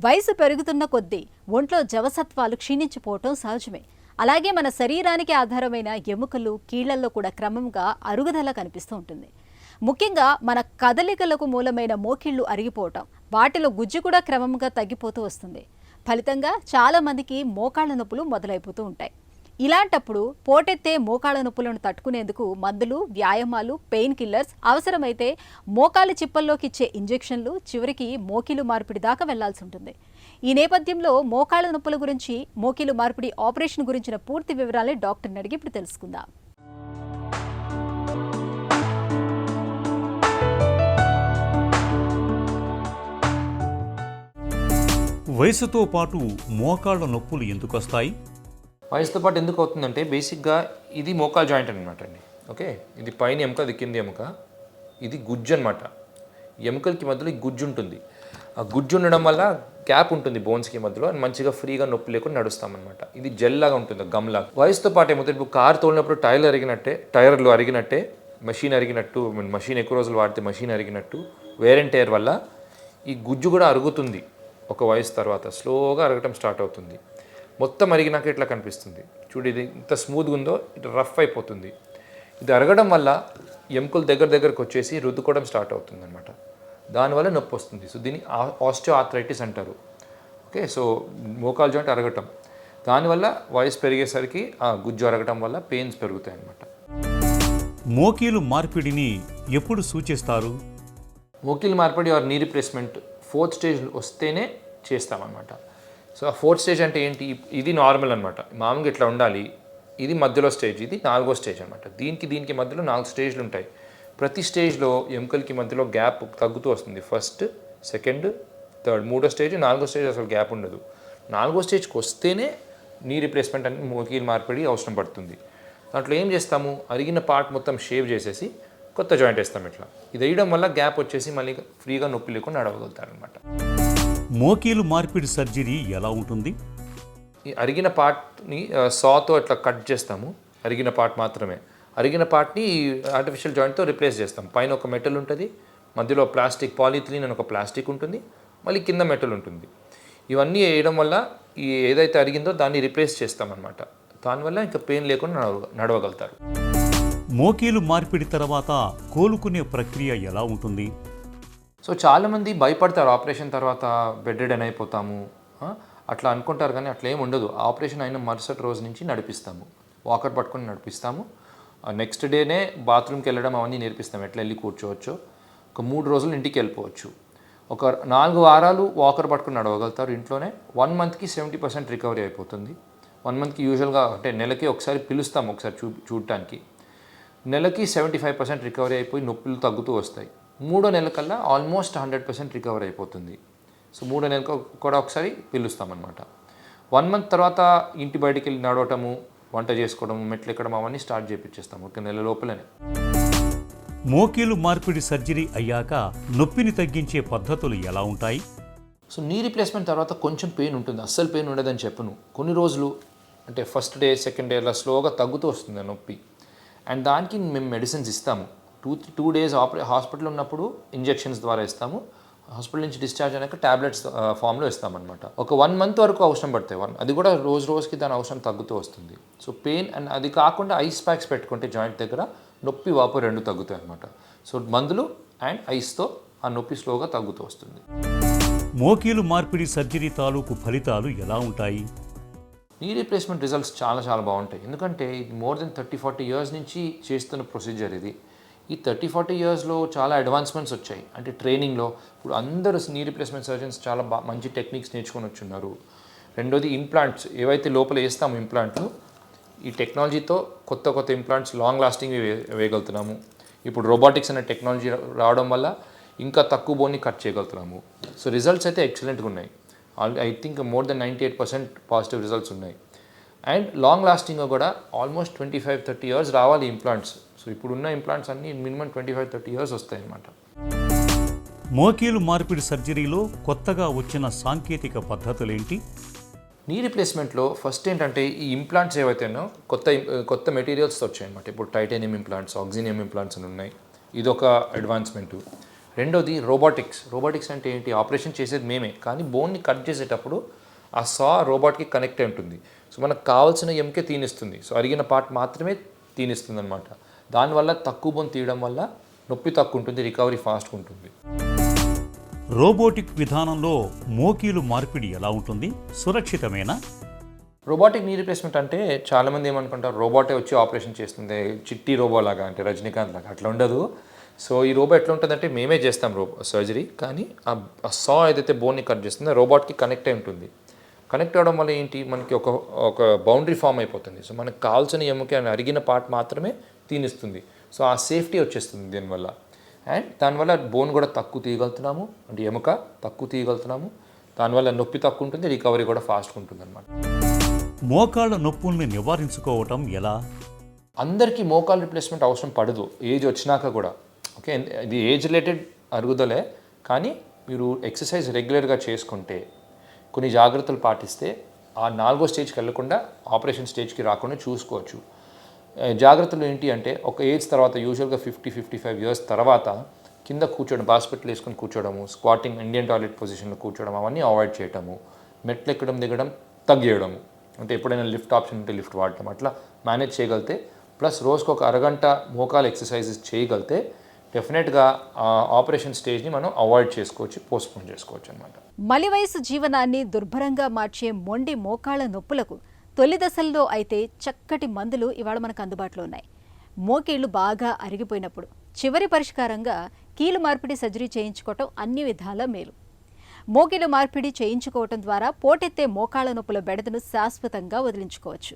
వయసు పెరుగుతున్న కొద్దీ ఒంట్లో జవసత్వాలు క్షీణించిపోవటం సహజమే. అలాగే మన శరీరానికి ఆధారమైన ఎముకలు, కీళ్లలో కూడా క్రమంగా అరుగుదల కనిపిస్తూ ఉంటుంది. ముఖ్యంగా మన కదలికలకు మూలమైన మోకిళ్లు అరిగిపోవటం, వాటిలో గుజ్జు కూడా క్రమంగా తగ్గిపోతూ వస్తుంది. ఫలితంగా చాలా మందికి మోకాళ్ల నొప్పులు మొదలైపోతూ ఉంటాయి. ఇలాంటప్పుడు పోటెత్తే మోకాళ్ల నొప్పులను తట్టుకునేందుకు మందులు, వ్యాయామాలు, పెయిన్ కిల్లర్స్, అవసరమైతే మోకాలి చిప్పల్లోకి ఇచ్చే ఇంజెక్షన్లు, చివరికి మోకిలు మార్పిడి దాకా వెళ్లాల్సి ఉంటుంది. ఈ నేపథ్యంలో మోకాళ్ల నొప్పుల గురించి, మోకిలు మార్పిడి ఆపరేషన్ గురించిన పూర్తి వివరాలే డాక్టర్ని అడిగి ఇప్పుడు తెలుసుకుందాం. వయసుతో పాటు మోకాళ్ల నొప్పులు ఎందుకు వస్తాయి? వయసుతో పాటు ఎందుకు అవుతుందంటే బేసిక్గా ఇది మోకాల్ జాయింట్ అనమాట అండి. ఓకే, ఇది పైన ఎముక, అది కింద ఎముక, ఇది గుజ్జు అనమాట. ఎముకలకి మధ్యలో ఈ గుజ్జు ఉంటుంది. ఆ గుజ్జు ఉండడం వల్ల గ్యాప్ ఉంటుంది బోన్స్కి మధ్యలో, మంచిగా ఫ్రీగా నొప్పి లేకుండా నడుస్తామన్నమాట. ఇది జెల్ లాగా ఉంటుంది, గమ్లాగా. వయసుతో పాటు ఏమవుతుంది, ఇప్పుడు కారు తోలినప్పుడు టైర్లు అరిగినట్టే మెషిన్ అరిగినట్టు, మెషిన్ ఎక్కువ రోజులు వాడితే మెషిన్ అరిగినట్టు వేర్ అండ్ టైర్ వల్ల ఈ గుజ్జు కూడా అరుగుతుంది. ఒక వయసు తర్వాత స్లోగా అరగటం స్టార్ట్ అవుతుంది. మొత్తం అరిగినాక ఇట్లా కనిపిస్తుంది. చూడు, ఇది ఇంత స్మూత్గా ఉందో ఇట్లా రఫ్ అయిపోతుంది. ఇది అరగడం వల్ల ఎముకలు దగ్గరకు వచ్చేసి రుద్దుకోవడం స్టార్ట్ అవుతుంది అనమాట. దానివల్ల నొప్పి వస్తుంది. సో దీన్ని ఆస్టియో ఆర్థరైటిస్ అంటారు. ఓకే, సో మోకాల్ జాయింట్ అరగటం, దానివల్ల వయసు పెరిగేసరికి ఆ గుజ్జు అరగటం వల్ల పెయిన్స్ పెరుగుతాయి అన్నమాట. మోకీలు మార్పిడిని ఎప్పుడు సూచిస్తారు? మోకీలు మార్పిడి are knee replacement 4th stage వస్తేనే చేస్తామన్నమాట. సో ఆ 4th స్టేజ్ అంటే ఏంటి? ఇది నార్మల్ అనమాట, మామూలుగా ఇట్లా ఉండాలి. ఇది మధ్యలో స్టేజ్, ఇది 4వ స్టేజ్ అనమాట. దీనికి మధ్యలో 4 స్టేజ్లు ఉంటాయి. ప్రతి స్టేజ్లో ఎముకలకి మధ్యలో గ్యాప్ తగ్గుతూ వస్తుంది. 1st, 2nd, 3rd, 3వ స్టేజ్, 4వ స్టేజ్ అసలు గ్యాప్ ఉండదు. 4వ స్టేజ్కి వస్తేనే నీ రీప్లేస్మెంట్ అని మోకీలు మార్పిడి అవసరం పడుతుంది. దాంట్లో ఏం చేస్తాము, అరిగిన పార్ట్ మొత్తం షేవ్ చేసేసి కొత్త జాయింట్ వేస్తాం. ఇట్లా ఇది వేయడం వల్ల గ్యాప్ వచ్చేసి మళ్ళీ ఫ్రీగా నొప్పి లేకుండా నడవగలుగుతారనమాట. మోకీలు మార్పిడి సర్జరీ ఎలా ఉంటుంది? ఈ అరిగిన పార్ట్ని సాతో ఇట్లా కట్ చేస్తాము. అరిగిన పార్ట్ మాత్రమే. అరిగిన పార్ట్ని ఆర్టిఫిషియల్ జాయింట్తో రిప్లేస్ చేస్తాం. పైన ఒక మెటల్ ఉంటుంది, మధ్యలో ప్లాస్టిక్, పాలిథిలిన్ అని ఒక ప్లాస్టిక్ ఉంటుంది, మళ్ళీ కింద మెటల్ ఉంటుంది. ఇవన్నీ వేయడం వల్ల ఈ ఏదైతే అరిగిందో దాన్ని రిప్లేస్ చేస్తామన్నమాట. దానివల్ల ఇంకా పెయిన్ లేకుండా నడవగలుగుతారు. మోకీలు మార్పిడి తర్వాత కోలుకునే ప్రక్రియ ఎలా ఉంటుంది? సో చాలామంది భయపడతారు, ఆపరేషన్ తర్వాత బెడ్ రిడెన్ అయిపోతాము అట్లా అనుకుంటారు. కానీ అట్లా ఏమి ఉండదు. ఆపరేషన్ అయిన మరుసటి రోజు నుంచి నడిపిస్తాము, వాకర్ పట్టుకొని నడిపిస్తాము. నెక్స్ట్ డేనే బాత్రూమ్కి వెళ్ళడం అవన్నీ నేర్పిస్తాము, ఎట్లా వెళ్ళి కూర్చోవచ్చు. ఒక 3 రోజులు ఇంటికి వెళ్ళిపోవచ్చు. ఒక 4 వారాలు వాకర్ పట్టుకొని నడవగలుగుతారు ఇంట్లోనే. 1 మంత్కి 70% రికవరీ అయిపోతుంది. 1 మంత్కి యూజువల్గా అంటే నెలకి ఒకసారి పిలుస్తాము, ఒకసారి చూడటానికి. నెలకి 75% రికవరీ అయిపోయి నొప్పులు తగ్గుతూ వస్తాయి. 3వ నెల కల్లా ఆల్మోస్ట్ 100% రికవర్ అయిపోతుంది. సో 3వ నెలకు కూడా ఒకసారి పిలుస్తామన్నమాట. 1 మంత్ తర్వాత ఇంటి బయటికి వెళ్ళి నడవటము, వంట చేసుకోవడము, మెట్లు ఎక్కడం అవన్నీ స్టార్ట్ చేయించేస్తాము ఒక నెల లోపలనే. మోకీలు మార్పిడి సర్జరీ అయ్యాక నొప్పిని తగ్గించే పద్ధతులు ఎలా ఉంటాయి? సో నీ రీప్లేస్మెంట్ తర్వాత కొంచెం పెయిన్ ఉంటుంది, అస్సలు పెయిన్ ఉండదని చెప్పను. కొన్ని రోజులు అంటే 1st డే 2nd డే అలా స్లోగా తగ్గుతూ వస్తుంది నొప్పి. అండ్ దానికి మేము మెడిసిన్స్ ఇస్తాము. 2 డేస్ హాస్పిటల్ ఉన్నప్పుడు ఇంజెక్షన్స్ ద్వారా ఇస్తాము. హాస్పిటల్ నుంచి డిశ్చార్జ్ అయినాక ట్యాబ్లెట్స్ ఫామ్లో ఇస్తామన్నమాట. ఒక 1 మంత్ వరకు అవసరం పడతాయి. అది కూడా రోజుకి దాని అవసరం తగ్గుతూ వస్తుంది. సో పెయిన్ అండ్ అది కాకుండా ఐస్ ప్యాక్స్ పెట్టుకుంటే జాయింట్ దగ్గర నొప్పి, వాపు 2 తగ్గుతాయి అన్నమాట. సో మందులు అండ్ ఐస్తో ఆ నొప్పి స్లోగా తగ్గుతూ వస్తుంది. మోకీలు మార్పిడి సర్జరీ తాలూకు ఫలితాలు ఎలా ఉంటాయి? నీ రీప్లేస్మెంట్ రిజల్ట్స్ చాలా బాగుంటాయి. ఎందుకంటే ఇది మోర్ దెన్ 30-40 ఇయర్స్ నుంచి చేస్తున్న ప్రొసీజర్ ఇది. ఈ 30-40 ఇయర్స్లో చాలా అడ్వాన్స్మెంట్స్ వచ్చాయి. అంటే ట్రైనింగ్లో ఇప్పుడు అందరూ నీ రీప్లేస్మెంట్ సర్జన్స్ చాలా మంచి టెక్నిక్స్ నేర్చుకొని వచ్చున్నారు. రెండోది ఇంప్లాంట్స్ ఏవైతే లోపల వేస్తాము ఇంప్లాంట్లు, ఈ టెక్నాలజీతో కొత్త ఇంప్లాంట్స్ లాంగ్ లాస్టింగ్ వేయగలుగుతున్నాము. ఇప్పుడు రోబోటిక్స్ అనే టెక్నాలజీ రావడం వల్ల ఇంకా తక్కువ బోన్ని కట్ చేయగలుగుతున్నాము. సో రిజల్ట్స్ అయితే ఎక్సలెంట్గా ఉన్నాయి. I think more than 98% positive results ఉన్నాయి. అండ్ లాంగ్ లాస్టింగ్ కూడా ఆల్మోస్ట్ 25-30 ఇయర్స్ రావాలి ఇంప్లాంట్స్. సో ఇప్పుడున్న ఇంప్లాంట్స్ అన్నీ మినిమం 25-30 ఇయర్స్ వస్తాయి అన్నమాట. మోకీలు మార్పిడి సర్జరీలో కొత్తగా వచ్చిన సాంకేతిక పద్ధతులేంటి? నీ రీప్లేస్మెంట్లో ఫస్ట్ ఏంటంటే ఈ ఇంప్లాంట్స్ ఏవైతేనో కొత్త మెటీరియల్స్తో వచ్చాయన్నమాట. ఇప్పుడు టైటానియం ఇంప్లాంట్స్, ఆక్సినియం ఇంప్లాంట్స్ అని ఉన్నాయి. ఇదొక అడ్వాన్స్మెంటు. రెండోది రోబోటిక్స్ అంటే ఏంటి, ఆపరేషన్ చేసేది మేమే, కానీ బోన్ని కట్ చేసేటప్పుడు ఆ సా రోబోట్కి కనెక్ట్ అయి ఉంటుంది. సో మనకు కావాల్సిన ఎముకే తీనిస్తుంది, సో అరిగిన పార్ట్ మాత్రమే తీనిస్తుంది అనమాట. దానివల్ల తక్కువ బోన్ తీయడం వల్ల నొప్పి తక్కువ ఉంటుంది, రికవరీ ఫాస్ట్గా ఉంటుంది. రోబోటిక్ విధానంలో మోకీలు మార్పిడి ఎలా ఉంటుంది? సురక్షితమేనా? రోబోటిక్ నీ రీప్లేస్మెంట్ అంటే చాలామంది ఏమనుకుంటారు, రోబోటే వచ్చి ఆపరేషన్ చేస్తుంది, చిట్టి రోబో లాగా, అంటే రజనీకాంత్ లాగా. అట్లా ఉండదు. సో ఈ రోబో ఎట్లా ఉంటుందంటే మేమే చేస్తాం సర్జరీ, కానీ ఆ సా ఏదైతే బోన్ని కట్ చేస్తుందో రోబోట్కి కనెక్ట్ అయి ఉంటుంది. కనెక్ట్ అవ్వడం వల్ల ఏంటి, మనకి ఒక బౌండరీ ఫామ్ అయిపోతుంది. సో మనకు కావాల్సిన ఎముక అరిగిన పార్ట్ మాత్రమే తీనిస్తుంది. సో ఆ సేఫ్టీ వచ్చేస్తుంది దీనివల్ల. అండ్ దానివల్ల బోన్ కూడా తక్కువ తీయగలుగుతున్నాము, అంటే ఎముక తక్కువ తీయగలుగుతున్నాము. దానివల్ల నొప్పి తక్కువ ఉంటుంది, రికవరీ కూడా ఫాస్ట్గా ఉంటుంది అనమాట. మోకాళ్ళ నొప్పుల్ని నివారించుకోవటం ఎలా? అందరికీ మోకాలు రిప్లేస్మెంట్ అవసరం పడదు ఏజ్ వచ్చినాక కూడా. ఓకే, ఇది ఏజ్ రిలేటెడ్ అరుగుదలే, కానీ మీరు ఎక్సర్సైజ్ రెగ్యులర్గా చేసుకుంటే, కొన్ని జాగ్రత్తలు పాటిస్తే ఆ 4వ స్టేజ్కి వెళ్ళకుండా ఆపరేషన్ స్టేజ్కి రాకుండా చూసుకోవచ్చు. జాగ్రత్తలు ఏంటి అంటే, ఒక ఏజ్ తర్వాత యూజువల్గా 50-55 ఇయర్స్ తర్వాత కింద కూర్చోవడం, హాస్పిటల్ వేసుకొని కూర్చోవడము, స్క్వాటింగ్, ఇండియన్ టాయిలెట్ పొజిషన్లో కూర్చోవడం, అవన్నీ అవాయిడ్ చేయటము, మెట్లు ఎక్కడం దిగడం తగ్గియడము, అంటే ఎప్పుడైనా లిఫ్ట్ ఆప్షన్ ఉంటే లిఫ్ట్ వాడటం, అట్లా మేనేజ్ చేయగలిగితే, ప్లస్ రోజుకు ఒక అరగంట మోకాలు ఎక్సర్సైజెస్ చేయగలిగితే డెఫినెట్గా ఆ ఆపరేషన్ స్టేజ్ని మనం అవాయిడ్ చేసుకోవచ్చు, పోస్ట్పోన్ చేసుకోవచ్చు అనమాట. మలి వయసు జీవనాన్ని దుర్భరంగా మార్చే మొండి మోకాళ్ల నొప్పులకు తొలి దశల్లో అయితే చక్కటి మందులు ఇవాళ మనకు అందుబాటులో ఉన్నాయి. మోకీళ్లు బాగా అరిగిపోయినప్పుడు చివరి పరిష్కారంగా కీలు మార్పిడి సర్జరీ చేయించుకోవటం అన్ని విధాలా మేలు. మోకీలు మార్పిడి చేయించుకోవటం ద్వారా పోటెత్తే మోకాళ్ల నొప్పుల బెడదను శాశ్వతంగా వదిలించుకోవచ్చు.